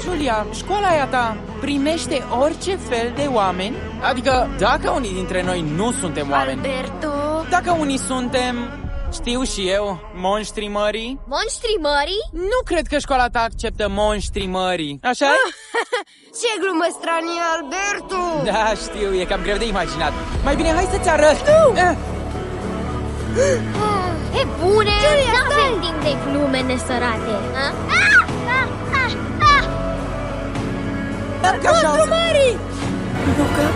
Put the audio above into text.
Julia, școala aia ta primește orice fel de oameni? Adică, dacă unii dintre noi nu suntem oameni, Alberto... dacă unii suntem, știu și eu, monștri mării, Monștri mării? nu cred că școala ta acceptă monștri mării, așa-i? Ce glumă stranie, Alberto! Da, știu, e cam greu de imaginat. Mai bine, hai să-ți arăt! E bune! N-avem timp de glume nesărate. Monstru mării! Luca?